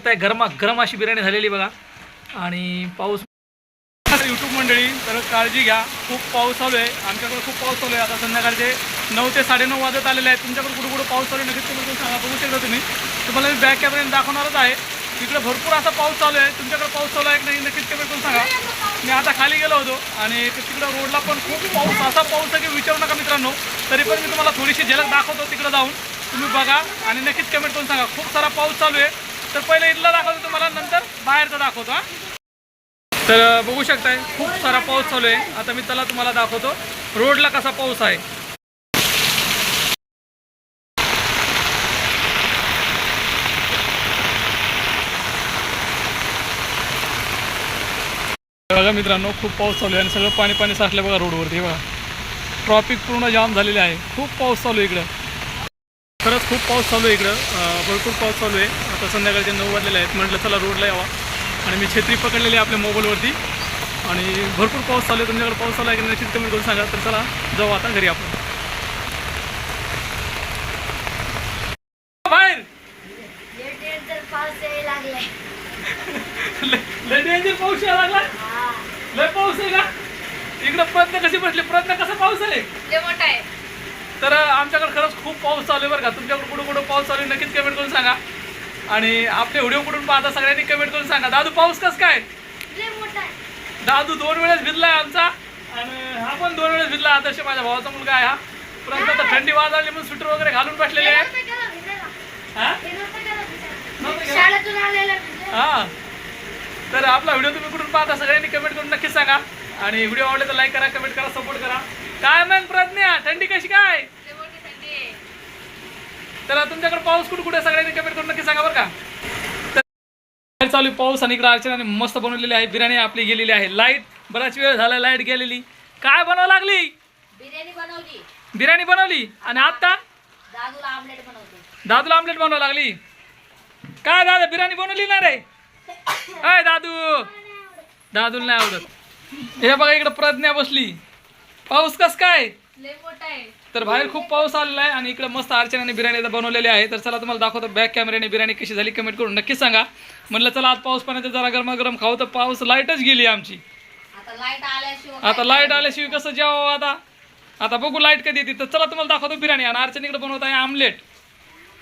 शकताय गरम अशी बिर्याणी झालेली बघा. आणि पाऊस यूट्यूब मंडळी तर काळजी घ्या, खूप पाऊस चालू आहे. आमच्याकडे खूप पाऊस चालू आहे. आता संध्याकाळचे 9 ते 9:30 वाजत आलेले आहेत. तुमच्याकडे कुठं कुठं पाऊस चालू आहे नक्कीच तुम्ही सांगा. बघू शकता तुम्ही. तुम्हाला मी बॅक कॅमेऱ्याने दाखवणारच आहे. तिकडे भरपूर असा पाऊस चालू आहे. तुमच्याकडे पाऊस चालू आहे की नाही नक्कीच कमेंट करून सांगा. मी आता खाली गेलो होतो आणि तिकडं रोडला पण खूप पाऊस, असा पाऊस आहे की विचारू नका मित्रांनो. तरी पण मी तुम्हाला थोडीशी झलक दाखवतो. तिकडं जाऊन तुम्ही बघा आणि नक्कीच कमेंट करून सांगा. खूप सारा पाऊस चालू आहे. तर पहिले इथला दाखवतो तुम्हाला, नंतर बाहेरचा दाखवतो. तर बघू शकताय खूप सारा पाऊस चालू आहे. आता मी त्याला तुम्हाला दाखवतो रोडला कसा पाऊस आहे. बघा मित्रांनो, खूप पाऊस चालू आहे आणि सगळं पाणी पाणी साचलं बघा रोडवरती. बघा ट्रॉफिक पूर्ण जाम झालेले आहे. खूप पाऊस चालू आहे इकडं. खरंच खूप पाऊस चालू आहे इकडं. भरपूर पाऊस चालू आहे. आता संध्याकाळचे 9 वाजलेले आहेत. म्हटलं चला रोडला यावा आणि मी छत्री पकडलेली आहे आपल्या मोबाईलवरती. आणि भरपूर पाऊस चालू आहे. तुमच्याकडे पाऊस चालू आहे की नक्कीच कमेंट करून सांगा. तर चला जाऊ आता घरी आपण. बाहेर डेंजर पाऊस यायला लागला. लय पाऊस आहे का इकडं? प्रज्ञा कशी बसली? प्रज्ञा कसा पाऊस आहे? मोठा आहे. तर आमच्याकडे खरंच खूप पाऊस चालू आहे बरं का. तुमच्याकडे कुठं कुठं पाऊस चालू आहे नक्कीच कमेंट करून सांगा. आणि आपले व्हिडिओ कुठून पाहता सगळ्यांनी कमेंट करून सांगा. दादू पाऊस कसं काय? दादू 2 वेळेस भिजलाय आमचा आणि हा पण 2 वेळेस भिजला. आदर्श माझ्या भावाचा मुलगा आहे हा. परंतु आता थंडी वाजली म्हणून स्वेटर वगैरे घालून बसलेले आहे. हा, तर आपला व्हिडिओ तुम्ही कुठून पाहता सगळ्यांनी कमेंट करून नक्कीच सांगा. आणि व्हिडिओ आवडले तर लाईक करा, कमेंट करा, सपोर्ट करा. काय मग प्रज्ञा, थंडी कशी काय? तर तुमच्याकडे पाऊस कुठे कुठे सगळ्यांनी कमेंट करून नक्की सांगा बरं का. तर चालू पाऊस आणि इकडे अर्चनाने मस्त बनवलेली आहे बिर्याणी आपली गेलेली आहे. लाईट बराच वेळ झाला लाईट गेलेली. काय बनवावं लागली? बिर्याणी बनवली. आणि आता दादूला आमलेट बनवावं लागली. काय दादा बिर्याणी बनवली ना रे? अय दादूला नाही आवडत. हे बघा इकडे प्रज्ञा बसली. पाऊस कस काय? तर बाहेर खूप पाऊस आलेला आहे आणि इकडे मस्त अर्चनाने बिर्याणी बनवलेली आहे. तर चला तुम्हाला दाखवतो बॅक कॅमेऱ्याने बिर्याणी कशी झाली कमेंट करून नक्कीच सांगा. म्हटलं चला आज पाऊस पाण्याचं जरा गरमागरम खाऊ, तर पाऊस लाईटच गेली आमची. आता लाईट आल्याशिवाय कसं जेवावं आता बघू लाईट कधी येते. तर चला तुम्हाला दाखवतो बिर्याणी. आणि अर्चना इकडे बनवत आहे आमलेट.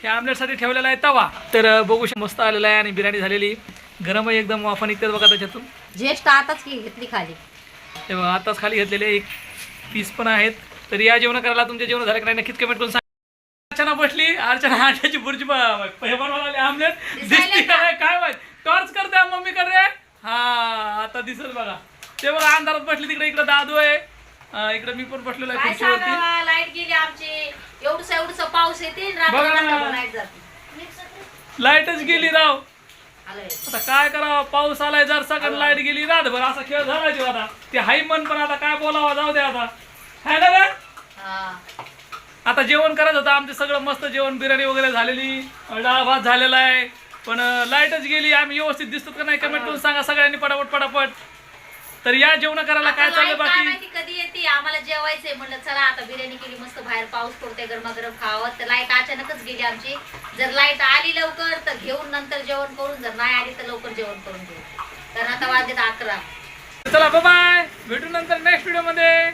हे आमलेटसाठी ठेवलेला आहे तवा. तर बघू मस्त आलेला आहे आणि बिर्याणी झालेली गरम आहे एकदम. वाफा निघतात बघा त्याच्यातून. ज्येष्ठ आताच घेतली खाली. हे बघा आताच खाली घेतलेले एक पीस पण आहेत. तर या जेवण करायला तुमच्या जेवण झालं की नाही नक्कीच कमेंट करून सांगा. अर्चना बसली. अर्चना अंड्याची बुर्जी बनवायला आमलेट दिसते काय माहित. टॉर्च करते मम्मी कर रे. हा आता दिसत बघा. ते बघा अंधारात बसली तिकडे. इकडे दादू आहे. इकडे मी पण बसलेलो आहे खुर्चीवरती. लाईट गेली आमची. एवढसा पाऊस येते लाईटच गेली राव. आता काय करावं, पाऊस आलाय जर सगळं लाईट गेली रातभर असा खेळ झाला. आता ते हाई मन पण आता काय बोलावं, जाऊ दे आता. है ना. आता जेवण करायचं होतं आमचं सगळं मस्त जेवण बिर्याणी वगैरे झालेली, डाळ भात झालेला आहे. पण लाईटच गेली. आम्ही व्यवस्थित दिसतो का नाही कमेंट करून सांगा सगळ्यांनी पटापट. तर या जेवण करायला काय चाललं बाकी? कधी येते आम्हाला जेवायचंय. म्हणलं चला आता बिर्याणी केली मस्त, बाहेर पाऊस पडतोय गरमागरम खावं. तर लाईट अचानकच गेली आमची. जर लाईट आली लवकर तर घेऊन नंतर जेवण करून, जर नाही आली तर लवकर जेवण करून घेऊ. तर आता वाजले 11. चला बाय, भेटू नंतर नेक्स्ट व्हिडिओ मध्ये.